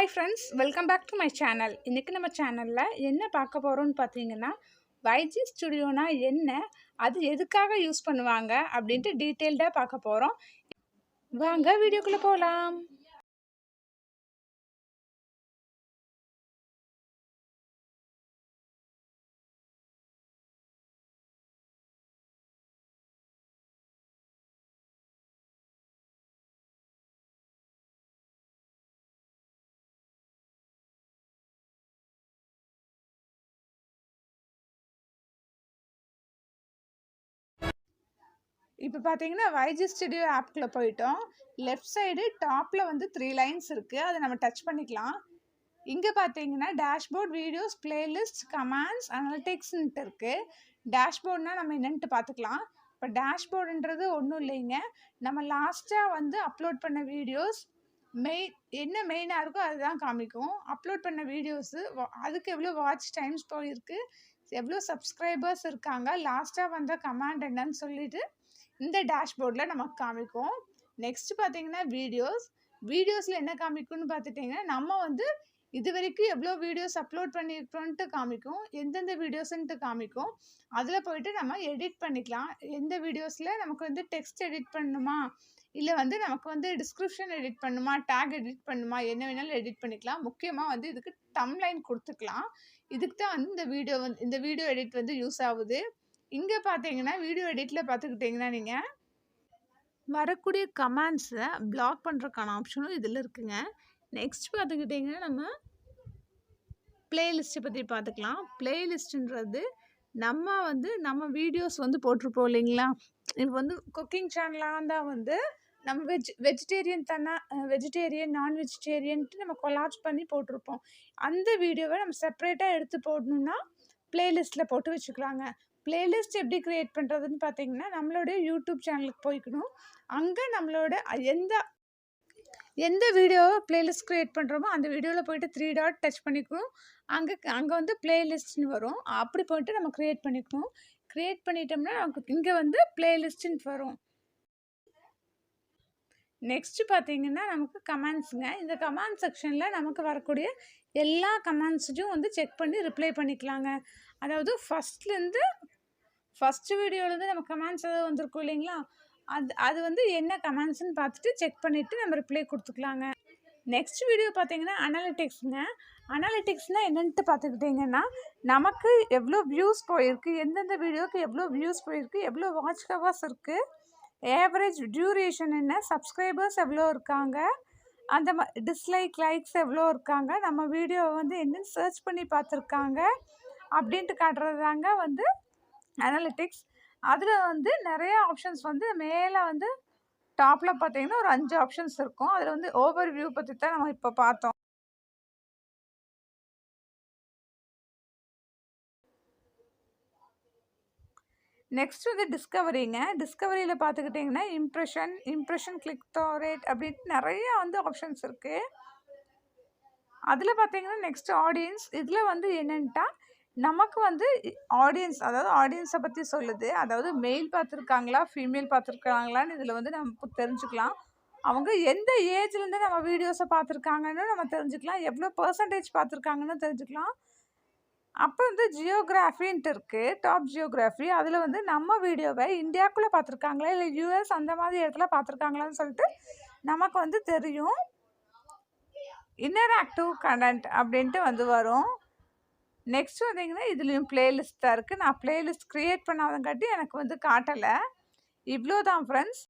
Hi friends, welcome back to my channel. இன்னைக்கு நம்ம சேனல்ல என்ன பார்க்க போறோம்னு பாத்தீங்கன்னா YG ஸ்டுடியோனா என்ன, அது எதுக்காக யூஸ் பண்ணுவாங்க அப்படின்ட்டு டீடைல்டா பார்க்க போறோம். வாங்க வீடியோக்குள்ள போலாம். இப்போ பார்த்தீங்கன்னா YG ஸ்டுடியோ ஆப்குள்ளே போயிட்டோம். லெஃப்ட் சைடு டாப்பில் வந்து 3 லைன்ஸ் இருக்குது, அதை நம்ம டச் பண்ணிக்கலாம். இங்கே பார்த்தீங்கன்னா டேஷ்போர்ட், வீடியோஸ், பிளேலிஸ்ட், கமாண்ட்ஸ், அனலிட்டிக்ஸ்ன்ட்டு இருக்குது. டேஷ்போர்ட்னால் நம்ம என்னன்ட்டு பார்த்துக்கலாம். இப்போ டேஷ்போர்டுன்றது ஒன்றும் இல்லைங்க, நம்ம லாஸ்ட்டாக வந்து அப்லோட் பண்ண வீடியோஸ் என்ன மெயினாக இருக்கோ அதுதான் காமிக்கும். அப்லோட் பண்ண வீடியோஸு அதுக்கு எவ்வளோ வாட்ச் டைம்ஸ் போயிருக்கு, எவ்வளோ சப்ஸ்கிரைபர்ஸ் இருக்காங்க, லாஸ்ட்டாக வந்த கமாண்ட் என்னன்னு சொல்லிட்டு இந்த டேஷ்போர்டில் நமக்கு காமிக்கும். நெக்ஸ்ட் பார்த்தீங்கன்னா வீடியோஸில் என்ன காமிக்கும்னு பார்த்துட்டிங்கன்னா நம்ம வந்து இது வரைக்கும் எவ்வளோ வீடியோஸ் அப்லோட் பண்ணியிருக்கோன்ட்டு காமிக்கும், எந்தெந்த வீடியோஸ்ன்ட்டு காமிக்கும். அதில் போயிட்டு நம்ம எடிட் பண்ணிக்கலாம். எந்த வீடியோஸில் நமக்கு வந்து டெக்ஸ்ட் எடிட் பண்ணணுமா, இல்லை வந்து நமக்கு வந்து டிஸ்கிரிப்ஷன் எடிட் பண்ணுமா, டேக் எடிட் பண்ணுமா, என்ன வேணாலும் எடிட் பண்ணிக்கலாம். முக்கியமாக வந்து இதுக்கு தம்ப்லைன் கொடுத்துக்கலாம். இதுக்கு தான் வந்து இந்த வீடியோ எடிட் வந்து யூஸ் ஆகுது. இங்கே பார்த்தீங்கன்னா வீடியோ எடிட்டில் பார்த்துக்கிட்டிங்கன்னா நீங்கள் வரக்கூடிய கமெண்ட்ஸை பிளாக் பண்ணுறதுக்கான ஆப்ஷனும் இதில் இருக்குங்க. நெக்ஸ்ட் பார்த்துக்கிட்டிங்கன்னா நம்ம பிளேலிஸ்ட்டை பற்றி பார்த்துக்கலாம். பிளேலிஸ்ட்டுன்றது நம்ம வீடியோஸ் வந்து போட்டிருப்போம் இல்லைங்களா. இப்போ வந்து குக்கிங் சேனலாக தான் வந்து நம்ம வெஜிடேரியன் நான் வெஜிடேரியன்ட்டு நம்ம கொலாப்ஸ் பண்ணி போட்டிருப்போம். அந்த வீடியோவை நம்ம செப்பரேட்டாக எடுத்து போடணுன்னா பிளேலிஸ்ட்டில் போட்டு வச்சுக்கலாங்க. பிளேலிஸ்ட் எப்படி க்ரியேட் பண்ணுறதுன்னு பார்த்தீங்கன்னா நம்மளுடைய யூடியூப் சேனலுக்கு போய்க்கணும். அங்கே நம்மளோட எந்த வீடியோவை பிளேலிஸ்ட் க்ரியேட் பண்ணுறோமோ அந்த வீடியோவில் போய்ட்டு 3 டாட் டச் பண்ணிக்கணும். அங்கே வந்து பிளேலிஸ்ட்னு வரும். அப்படி போய்ட்டு நம்ம க்ரியேட் பண்ணிக்கணும். க்ரியேட் பண்ணிட்டோம்னா நமக்கு இங்கே வந்து பிளேலிஸ்ட்டுன்னு வரும். நெக்ஸ்ட்டு பார்த்தீங்கன்னா நமக்கு கமெண்ட்ஸுங்க. இந்த கமெண்ட் செக்ஷனில் நமக்கு வரக்கூடிய எல்லா கமெண்ட்ஸையும் வந்து செக் பண்ணி ரிப்ளை பண்ணிக்கலாங்க. அதாவது ஃபஸ்ட்டு வீடியோலேருந்து நம்ம கமெண்ட்ஸ் ஏதாவது வந்திருக்கும் இல்லைங்களா, அது வந்து என்ன கமெண்ட்ஸ்ன்னு பார்த்துட்டு செக் பண்ணிவிட்டு நம்ம ரிப்ளை கொடுத்துக்கலாங்க. நெக்ஸ்ட் வீடியோ பார்த்தீங்கன்னா அனாலிட்டிக்ஸுங்க. அனாலிட்டிக்ஸ்னால் என்னென்ட்டு பார்த்துக்கிட்டிங்கன்னா நமக்கு எவ்வளோ வியூஸ் போயிருக்கு, எந்தெந்த வீடியோவுக்கு எவ்வளோ வியூஸ் போயிருக்கு, எவ்வளோ வாட்ச் ஹவர்ஸ் இருக்குது, ஏவரேஜ் டியூரேஷன் என்ன, சப்ஸ்கிரைபர்ஸ் எவ்வளோ இருக்காங்க, அந்த லைக்ஸ் எவ்வளோ இருக்காங்க, நம்ம வீடியோவை வந்து என்னென்னு சர்ச் பண்ணி பார்த்துருக்காங்க அப்படின்ட்டு காட்டுறது தாங்க வந்து அனாலிட்டிக்ஸ். அதில் வந்து நிறைய ஆப்ஷன்ஸ் வந்து மேலே வந்து டாப்பில் பார்த்தீங்கன்னா ஒரு 5 ஆப்ஷன்ஸ் இருக்கும். அதில் வந்து ஓவர் வியூ பற்றி தான் நம்ம இப்போ பார்த்தோம். நெக்ஸ்ட் வந்து டிஸ்கவரிங்க. டிஸ்கவரியில் பார்த்துக்கிட்டிங்கன்னா இம்ப்ரெஷன் கிளிக் த்ரூ ரேட் அப்படின்ட்டு நிறைய வந்து ஆப்ஷன்ஸ் இருக்குது. அதில் பார்த்தீங்கன்னா நெக்ஸ்ட் ஆடியன்ஸ். இதில் வந்து என்னென்ட்டா நமக்கு வந்து ஆடியன்ஸை பற்றி சொல்லுது. அதாவது மெயில் பார்த்துருக்காங்களா ஃபீமேல் பார்த்துருக்காங்களான்னு இதில் வந்து நம்ம தெரிஞ்சுக்கலாம். அவங்க எந்த ஏஜ்லேருந்து நம்ம வீடியோஸை பார்த்துருக்காங்கன்னு நம்ம தெரிஞ்சுக்கலாம். எவ்வளோ பர்சன்டேஜ் பார்த்துருக்காங்கன்னு தெரிஞ்சுக்கலாம். அப்போ வந்து ஜியோகிராஃபின்ட்டு இருக்குது, டாப் ஜியோகிராஃபி. அதில் வந்து நம்ம வீடியோவை இந்தியாவுக்குள்ளே பார்த்துருக்காங்களா இல்லை யூஎஸ் அந்த மாதிரி இடத்துல பார்த்துருக்காங்களான்னு சொல்லிட்டு நமக்கு வந்து தெரியும். இன்டராக்டிவ் கண்டென்ட் அப்படின்ட்டு வந்து வரும். நெக்ஸ்ட் வந்தீங்கன்னா இதுலேயும் பிளேலிஸ்ட் தான் இருக்குது. நான் பிளேலிஸ்ட் க்ரியேட் பண்ணாதங்காட்டி எனக்கு வந்து காட்டலை. இவ்வளோ தான் ஃப்ரெண்ட்ஸ்.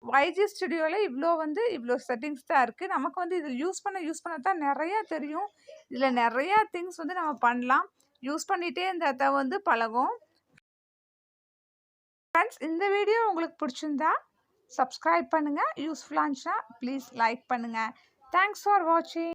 YG ஸ்டுடியோவில் இவ்வளோ செட்டிங்ஸ் தான் இருக்குது. நமக்கு வந்து இதில் யூஸ் பண்ண தான் நிறையா தெரியும். இதில் நிறையா திங்ஸ் வந்து நம்ம பண்ணலாம். யூஸ் பண்ணிகிட்டே இந்த வந்து பழகும். ஃப்ரெண்ட்ஸ், இந்த வீடியோ உங்களுக்கு பிடிச்சிருந்தா சப்ஸ்கிரைப் பண்ணுங்கள். யூஸ்ஃபுல்லாக இருந்துச்சுன்னா ப்ளீஸ் லைக் பண்ணுங்கள். தேங்க்ஸ் ஃபார் வாட்சிங்.